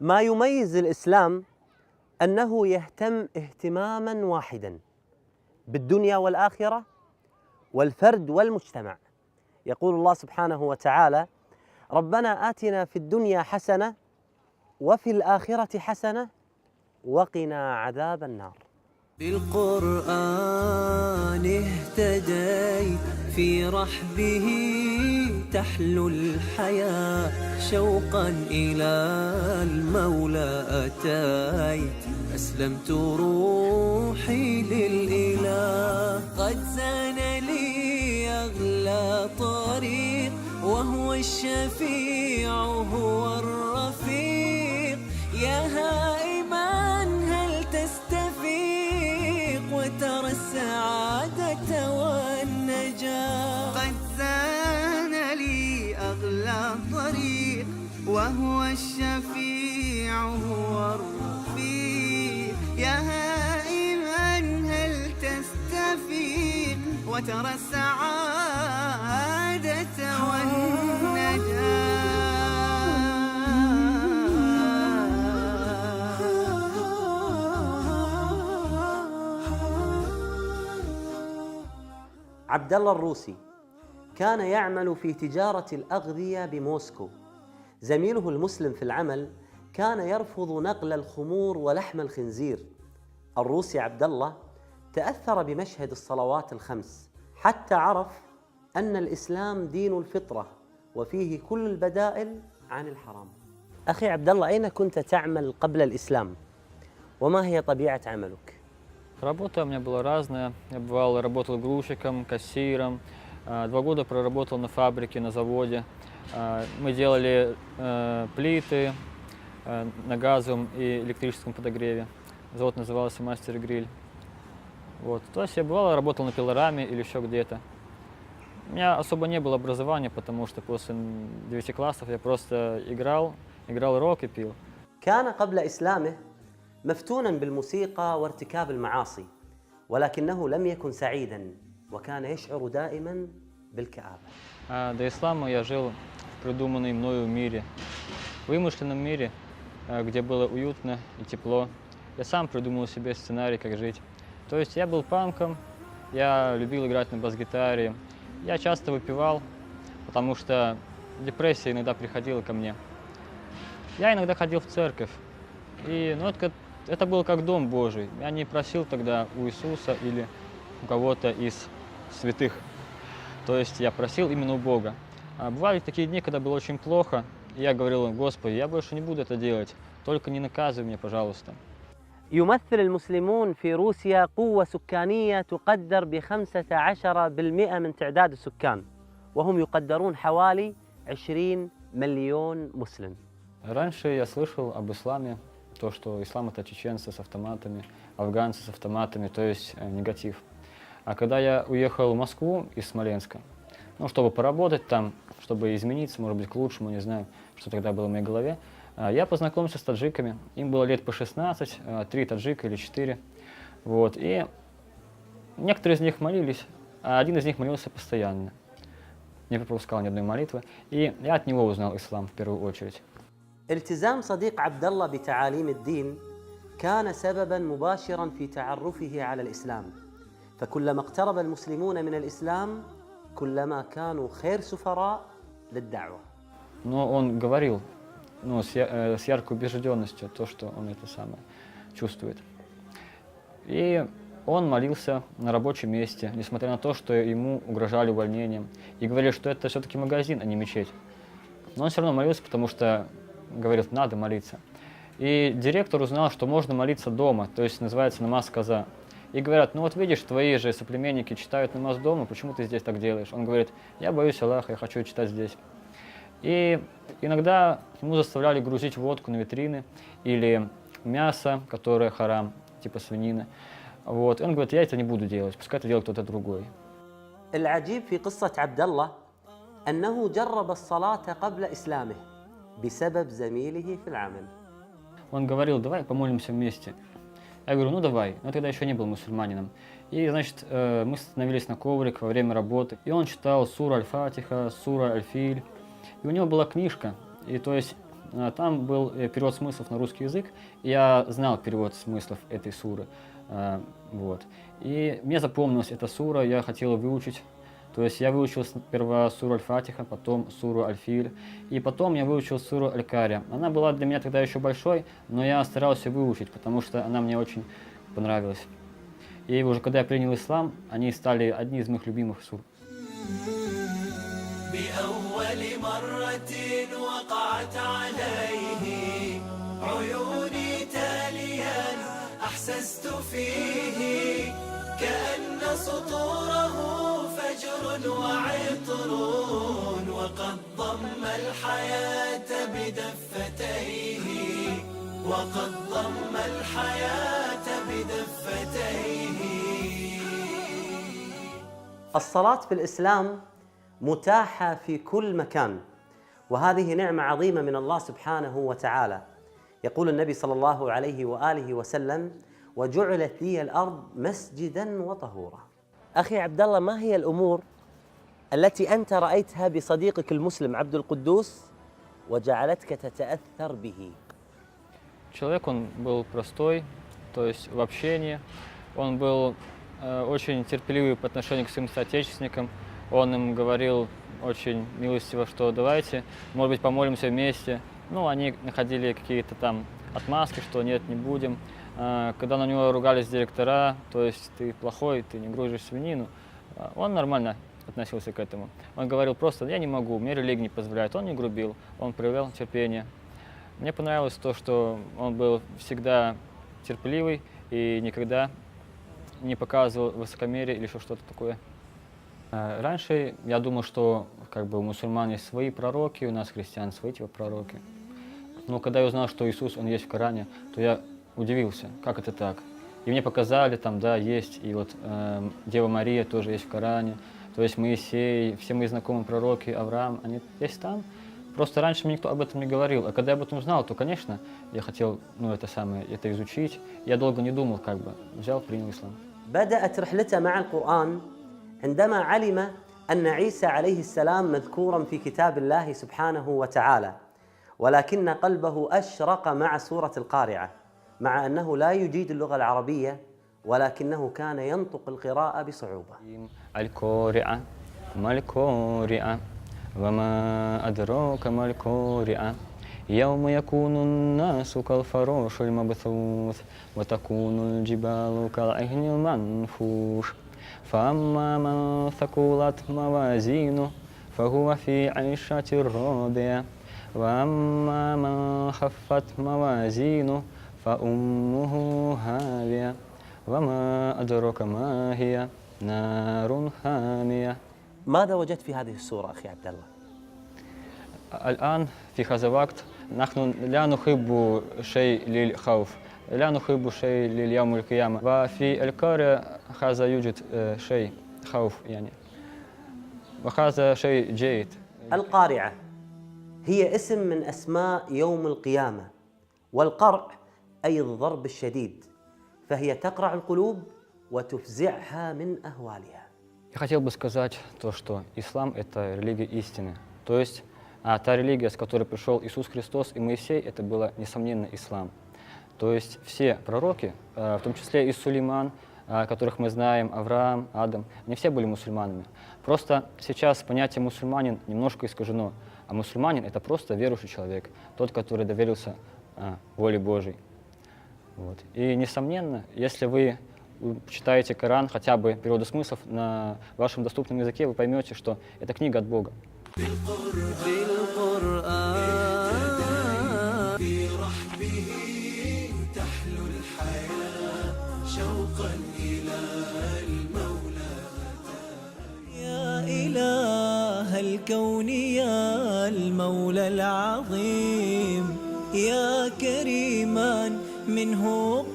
ما يميز الإسلام أنه يهتم اهتماماً واحداً بالدنيا والآخرة والفرد والمجتمع. يقول الله سبحانه وتعالى: ربنا آتنا في الدنيا حسنة وفي الآخرة حسنة وقنا عذاب النار. بالقرآن اهتديت في رحبه تحلو الحياة شوقا إلى المولى أتيت أسلمت روحي للإله قد زان لي أغلى طريق وهو الشفيع هو الرفيق يا هائما هل تستفيق وترى السعادة والنجاة قد زان لي أغلى طريق وهو الشفيع هو الرفيق يا هائما هل تستفيق وترى السعادة والنجاة. عبد الله الروسي كان يعمل في تجارة الأغذية بموسكو. زميله المسلم في العمل كان يرفض نقل الخمور ولحم الخنزير. الروسي عبد الله تأثر بمشهد الصلوات الخمس حتى عرف أن الإسلام دين الفطرة وفيه كل البدائل عن الحرام. أخي عبد الله، أين كنت تعمل قبل الإسلام؟ وما هي طبيعة عملك؟ Работа у меня была разная. Я бывал, работал грузчиком, кассиром. 2 года проработал на фабрике, на заводе. Мы делали плиты на газовом и электрическом подогреве. Завод назывался «Мастер Гриль». Вот. То есть я бывал, работал на пилораме или еще где-то. У меня особо не было образования, потому что после 9 классов я просто играл рок и пил. كان قبل إسلامه مفتونا بالموسيقى وارتكاب المعاصي، ولكنه لم يكن سعيدا وكان يشعر دائما بالكآبة. До ислама я жил в придуманном мною мире, вымышленном мире, где было уютно и тепло. Я сам придумал себе сценарий, как жить. То есть я был панком, я любил играть на бас-гитаре, я часто выпивал, потому что депрессия иногда приходила ко мне. Я иногда ходил в церковь, и это был как дом Божий. Я не просил тогда у Иисуса или у кого-то из святых. То есть я просил именно у Бога. Бывали такие дни, когда было очень плохо, и я говорил: Господи, я больше не буду это делать, только не наказывай меня, пожалуйста. يمثل المسلمون في روسيا قوة سكانية تقدر ب15% من تعداد السكان، وهم يقدرون حوالي 20 مليون مسلم. Раньше я слышал об исламе, то, что ислам — это чеченцы с автоматами, афганцы с автоматами, то есть негатив. А когда я уехал в Москву из Смоленска, чтобы поработать там, чтобы измениться, может быть, к лучшему, не знаю, что тогда было в моей голове, я познакомился с таджиками. Им было лет по 16, 3 таджика или 4. Вот. И некоторые из них молились, а один из них молился постоянно. Не пропускал ни одной молитвы. И я от него узнал ислам в первую очередь. التزام صديق عبد الله بتعاليم الدين كان سببا مباشرا في تعرفه على الإسلام، فكلما اقترب المسلمون من الإسلام كلما كانوا خير سفراء للدعوة. Но он говорил, с яркой убежденностью, то, что он это самое чувствует. И он молился на рабочем месте, несмотря на то, что ему угрожали увольнением. И говорили, что это все-таки магазин, а не мечеть. Но он все равно молился, потому что говорил, надо молиться. И директор узнал, что можно молиться дома, то есть называется намаз каза. И говорят, видишь, твои же соплеменники читают намаз дома, почему ты здесь так делаешь? Он говорит, я боюсь Аллаха, я хочу читать здесь. И иногда ему заставляли грузить водку на витрины или мясо, которое харам, типа свинины. Вот. И он говорит, я это не буду делать, пускай это делает кто-то другой. العجيب في قصة عبد الله أنه جرب الصلاة قبل إسلامه بسبب زميله في العمل. Он говорил, давай помолимся вместе. Я говорю, давай, но я тогда еще не был мусульманином. И, значит, мы становились на коврик во время работы, и он читал сура Аль-Фатиха, сура Аль-Филь. И у него была книжка, и то есть там был перевод смыслов на русский язык, и я знал перевод смыслов этой суры. Вот. И мне запомнилась эта сура, я хотел выучить. То есть я выучил сперва суру Аль-Фатиха, потом суру Аль-Филь, и потом я выучил суру Аль-Кария. Она была для меня тогда еще большой, но я старался выучить, потому что она мне очень понравилась. И уже когда я принял ислам, они стали одни из моих любимых сур. بأول مرة وقعت عليه عيوني تاليا أحسست فيه كأن سطوره فجر وعطر وقد ضم الحياة بدفتيه وقد ضم الحياة بدفتيه. الصلاة في الإسلام متاحة في كل مكان، وهذه نعمة عظيمة من الله سبحانه وتعالى. يقول النبي صلى الله عليه وآله وسلم: وجعلت لي الأرض مسجدا وطهورا. أخي عبد الله، ما هي الأمور التي أنت رأيتها بصديقك المسلم عبد القدوس وجعلتك تتأثر به؟ Человек, он был простой, то есть в общении, он был очень терпеливый по отношению к своим соотечественникам, он им говорил очень милостиво, что давайте, может быть, помолимся вместе. Ну, они находили какие-то там отмазки, что нет, не будем. Когда на него ругались директора, то есть ты плохой, ты не грузишь свинину, он нормально относился к этому. Он говорил просто: я не могу, мне религия не позволяет. Он не грубил, он проявлял терпение. Мне понравилось то, что он был всегда терпеливый и никогда не показывал высокомерие или еще что-то такое. Раньше я думал, что как бы у мусульман есть свои пророки, у нас христиан свои типа пророки. Но когда я узнал, что Иисус, он есть в Коране, то я удивился, как это так. И мне показали, там, да, есть, и вот Дева Мария тоже есть в Коране, то есть Моисей, все мои знакомые пророки, Авраам, они есть там. Просто раньше мне никто об этом не говорил, а когда я об этом узнал, то, конечно, я хотел, это изучить. Я долго не думал, как бы, взял, принял ислам. بدأت رحلته مع القرآن عندما علم أن عيسى عليه السلام مذكورا في كتاب الله سبحانه وتعالى، ولكن قلبه أشرق مع سورة القارعة، مع أنه لا يجيد اللغة العربية ولكنه كان ينطق القراءة بصعوبة. القارعة ما القارعة وما أدراك ما القارعة يوم يكون الناس كالفراش المبثوث وتكون الجبال كالعهن المنفوش فأما من ثقلت موازينه فهو في عيشة راضية وأما من خفت موازينه فأمه هاوية وما أدراك ما هي نار حامية. ماذا وجدت في هذه السورة أخي عبد الله؟ الآن في هذا الوقت نحن لا نحب شيء للخوف، لا نحب شيء لليوم القيامة، وفي القارئ هذا يوجد شيء خوف يعني، وهذا شيء جيد. القارعة هي اسم من أسماء يوم القيامة، والقرع أي الضرب الشديد، فهي تقرع القلوب وتفزعها من أهوالها. Я хотел бы сказать то, что ислам – это религия истины. То есть та религия, с которой пришел Иисус Христос и Моисей, это было, несомненно, ислам. То есть все пророки, в том числе и Сулейман, которых мы знаем, Авраам, Адам, не все были мусульманами. Просто сейчас понятие мусульманин немножко искажено. А мусульманин – это просто верующий человек, тот, который доверился воле Божьей. Вот. И, несомненно, если вы читаете Коран, хотя бы переводы смыслов на вашем доступном языке, вы поймете, что это книга от Бога. يا إله الكون يا المولى العظيم يا كريما منه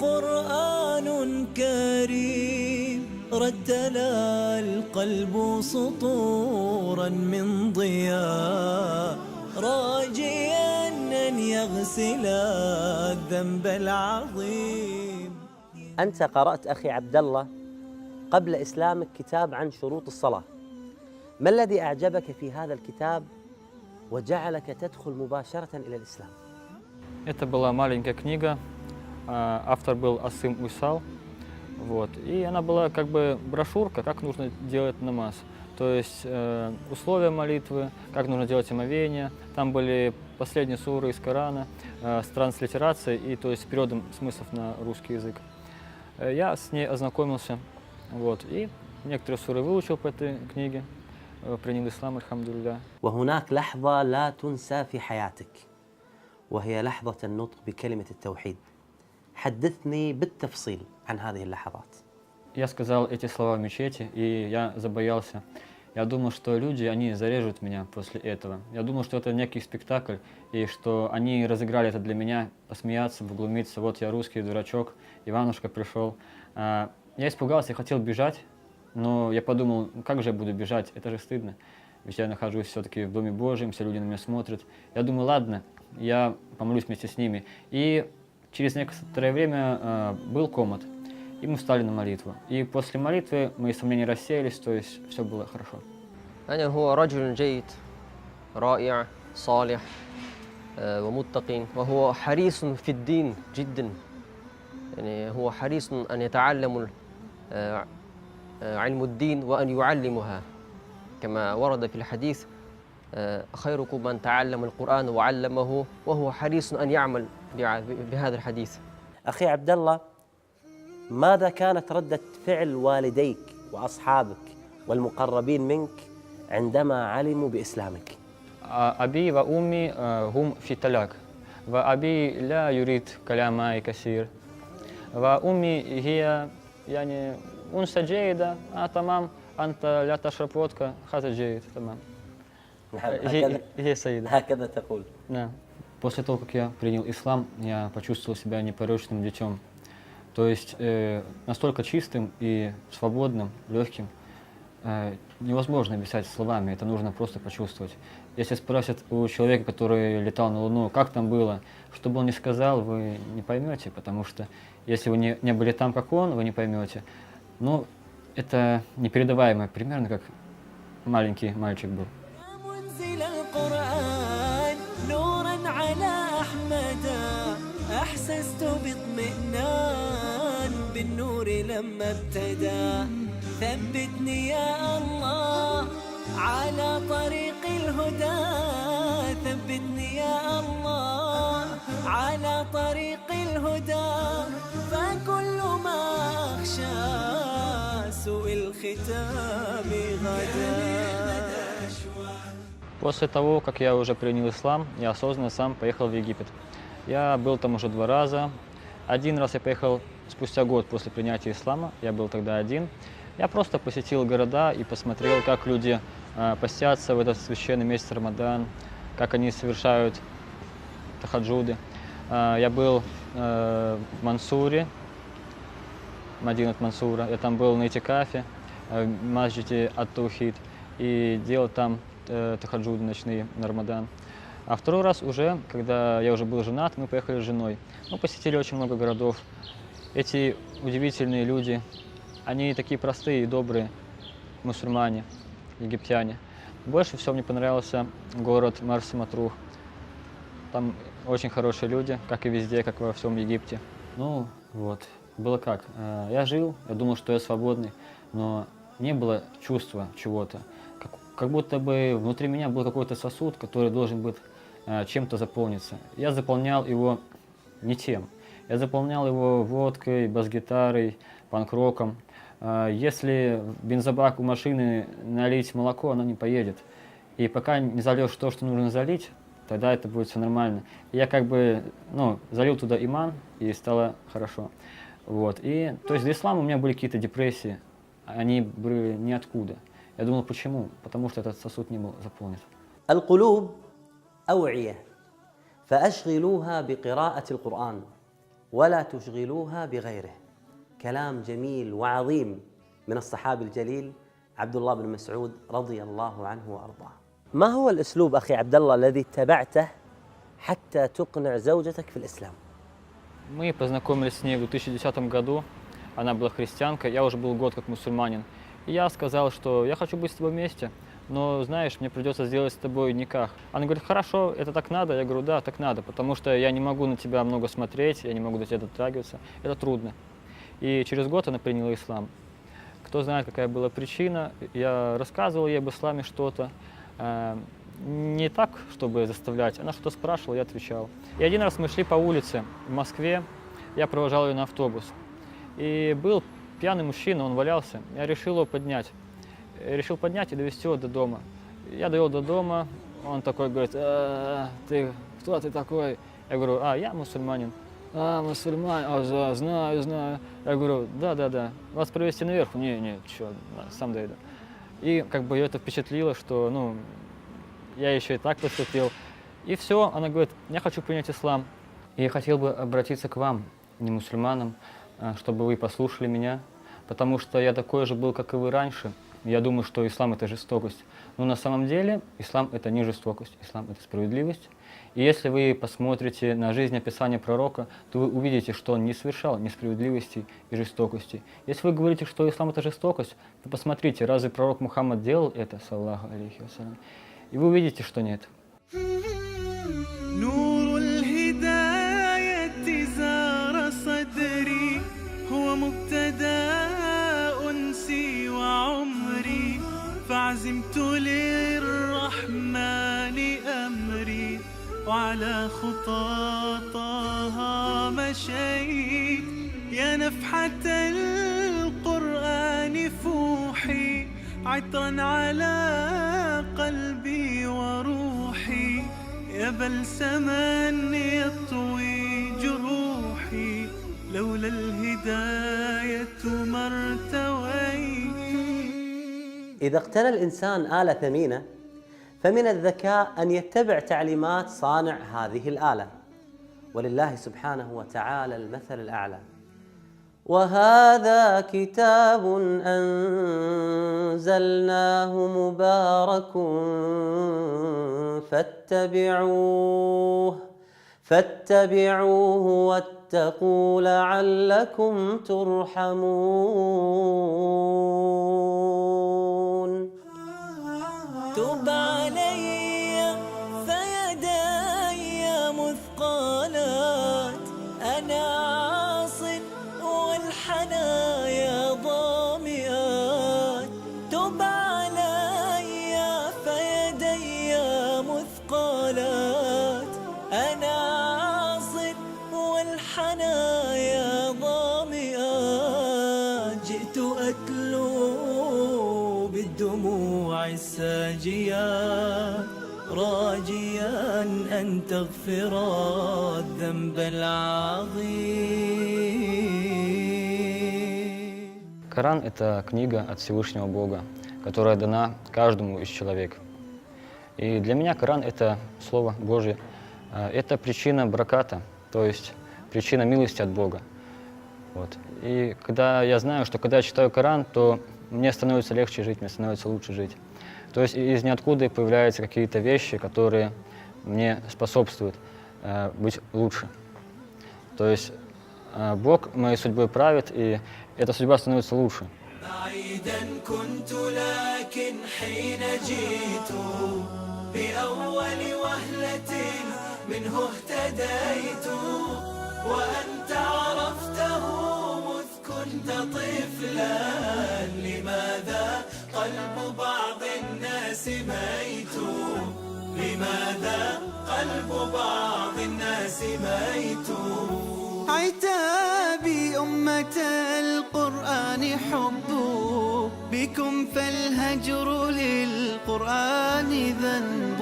قرآن كريم رتل القلب سطورا من ضياء راجيا أن يغسل الذنب العظيم. أنت قرأت أخي عبد الله قبل إسلامك كتاب عن شروط الصلاة، ما الذي أعجبك في هذا الكتاب وجعلك تدخل مباشرة إلى الإسلام؟ Это была маленькая книга, автор был Асым Уйсал, вот, и она была как бы брошюрка, как нужно делать намаз. То есть условия молитвы, как нужно делать омовение. Там были последние суры из Корана с транслитерацией и то есть с переводом смыслов на русский язык. Я с ней ознакомился, вот, и некоторые суры выучил по этой книге, принял ислам, альхамдулилля. وهناك لحظة لا تنسى في حياتك وهي لحظة النطق بكلمة التوحيد. حدثني بالتفصيل عن هذه اللحظات. Я сказал эти слова в мечети, и я забоялся. Я думал, что люди, они зарежут меня после этого. Я думал, что это некий спектакль, и что они разыграли это для меня, посмеяться, поглумиться. Вот я русский дурачок, Иванушка пришел. Я испугался, я хотел бежать, но я подумал, как же я буду бежать, это же стыдно. Ведь я нахожусь все-таки в Доме Божьем, все люди на меня смотрят. Я думаю, ладно, я помолюсь вместе с ними. И через некоторое время был комат. И мы встали на молитву. И после молитвы мои сомнения рассеялись, то есть все было хорошо. أنا هو رجل جيد رائع صالح ومتقٍ وهو حريص في الدين جدا يعني هو حريص أن يتعلم علم الدين وأن يعلمها كما ورد في الحديث خيركم من تعلم القرآن وعلمه وهو حريص أن يعمل بهذا الحديث. أخي عبد الله، ماذا كانت ردة فعل والديك وأصحابك والمقربين منك عندما علموا بإسلامك؟ أبي وأمي هم في طلاق وأبي لا يريد كلام معي كثير وأمي هي يعني أنثى جيدة تمام أنت لا تشرب فودكا هذا جيد تمام. هي سيدة. هكذا تقول. Да. После того, как я принял ислам, я почувствовал себя непорочным детем. То есть настолько чистым и свободным, легким, невозможно описать словами, это нужно просто почувствовать. Если спросят у человека, который летал на Луну, как там было, что бы он ни сказал, вы не поймете, потому что если вы не были там, как он, вы не поймете. Ну, это непередаваемо, примерно как маленький мальчик был. أحسست باطمئنان بالنور لما ابتدى ثبتني يا الله على طريق الهدى ثبتني يا الله على طريق الهدى فكل ما أخشى سوء الختام غدا. После того, как я уже принял ислам, я осознанно сам поехал в Египет. Я был там уже 2 раза. Один раз я поехал спустя год после принятия ислама, я был тогда один. Я просто посетил города и посмотрел, как люди постятся в этот священный месяц Рамадан, как они совершают тахаджуды. Я был в Мансуре, Мадинат Мансура, я там был на Итикафе, в масджиде Ат-Таухид, и делал там тахаджуды ночные на Рамадан. А второй раз уже, когда я уже был женат, мы поехали с женой. Мы посетили очень много городов. Эти удивительные люди, они такие простые и добрые мусульмане, египтяне. Больше всего мне понравился город Марс-Матрух. Там очень хорошие люди, как и везде, как во всем Египте. Ну вот, было как. Я жил, я думал, что я свободный, но не было чувства чего-то. Как будто бы внутри меня был какой-то сосуд, который должен быть чем-то заполниться. Я заполнял его не тем. Я заполнял его водкой, бас-гитарой, панк-роком. Если в бензобак у машины налить молоко, оно не поедет. И пока не зальешь то, что нужно залить, тогда это будет все нормально. И я как бы, залил туда иман, и стало хорошо. Вот. И, то есть до ислама у меня были какие-то депрессии, они были ниоткуда. Я думал, почему? Потому что этот сосуд не был заполнен. القلوب أوعية فأشغلوها بقراءة القرآن ولا تشغلوها بغيره. كلام جميل وعظيم من الصحابي الجليل عبد الله بن مسعود رضي الله عنه وأرضاه. ما هو الأسلوب أخي عبد الله الذي اتبعته حتى تقنع زوجتك في الإسلام؟ Мы познакомились с ней в 2010 году. Она была христианка, я уже был год как мусульманин. И я сказал, что я хочу быть с тобой вместе, но, знаешь, мне придется сделать с тобой никах. Она говорит, хорошо, это так надо? Я говорю, да, так надо, потому что я не могу на тебя много смотреть, я не могу до тебя дотрагиваться, это трудно. И через год она приняла ислам. Кто знает, какая была причина, я рассказывал ей об исламе что-то, не так, чтобы заставлять, она что-то спрашивала, я отвечал. И один раз мы шли по улице в Москве, я провожал ее на автобус, и был пьяный мужчина, он валялся, я решил его поднять. Решил поднять и довести его до дома. Я довел до дома, он такой говорит, ты, кто ты такой? Я говорю, я мусульманин. Мусульманин, знаю. Я говорю, да, вас провести наверх? Не, чё, сам дойду. И как бы ее это впечатлило, что, я еще и так поступил. И все, она говорит, я хочу принять ислам. И я хотел бы обратиться к вам, не мусульманам, чтобы вы послушали меня, потому что я такой же был, как и вы раньше. Я думаю, что ислам – это жестокость. Но на самом деле ислам – это не жестокость, ислам – это справедливость. И если вы посмотрите на жизнь описания пророка, то вы увидите, что он не совершал несправедливости и жестокости. Если вы говорите, что ислам – это жестокость, то посмотрите, разве пророк Мухаммад делал это, саллаху алейхи вассалям, и вы увидите, что нет. فعزمت للرحمن أمري وعلى خطاطها مشيت يا نفحة القرآن فوحي عطرا على قلبي وروحي يا بلسما يطوي جروحي لولا الهداية ما ارتويت. إذا اقتنى الإنسان آلة ثمينة فمن الذكاء أن يتبع تعليمات صانع هذه الآلة، ولله سبحانه وتعالى المثل الأعلى. وهذا كتاب أنزلناه مبارك فاتبعوه واتقوا لعلكم ترحمون. تب علي فيداي مثقالات أنا عاص والحنايا ضامئات. تب علي فيداي مثقالات أنا عاص والحنايا ضامئات. جئت أتلو بالدموع الساجيات راجيا أن تغفر الذنب العظيم. Коран – это книга от Всевышнего Бога, которая дана каждому из человека. И для меня Коран – это Слово Божье. Это причина браката, то есть причина милости от Бога. Вот. И когда я знаю, что когда я читаю Коран, то мне становится легче жить, мне становится лучше жить. То есть из ниоткуда появляются какие-то вещи, которые мне способствуют быть лучше. То есть Бог моей судьбой правит, и эта судьба становится лучше. كنت طفلا لماذا قلب بعض الناس ميت لماذا قلب بعض الناس ميت. عتابي أمة القرآن حب بكم فالهجر للقرآن ذنب.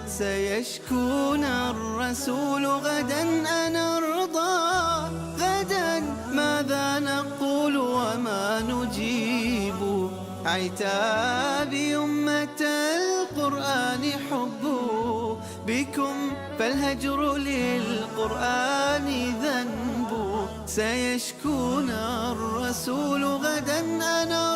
سيشكون الرسول غدا أنا أرضى غدا ماذا نقول وما نجيب. عتابي أمة القرآن حب بكم فالهجر للقرآن ذنب. سيشكون الرسول غدا أنا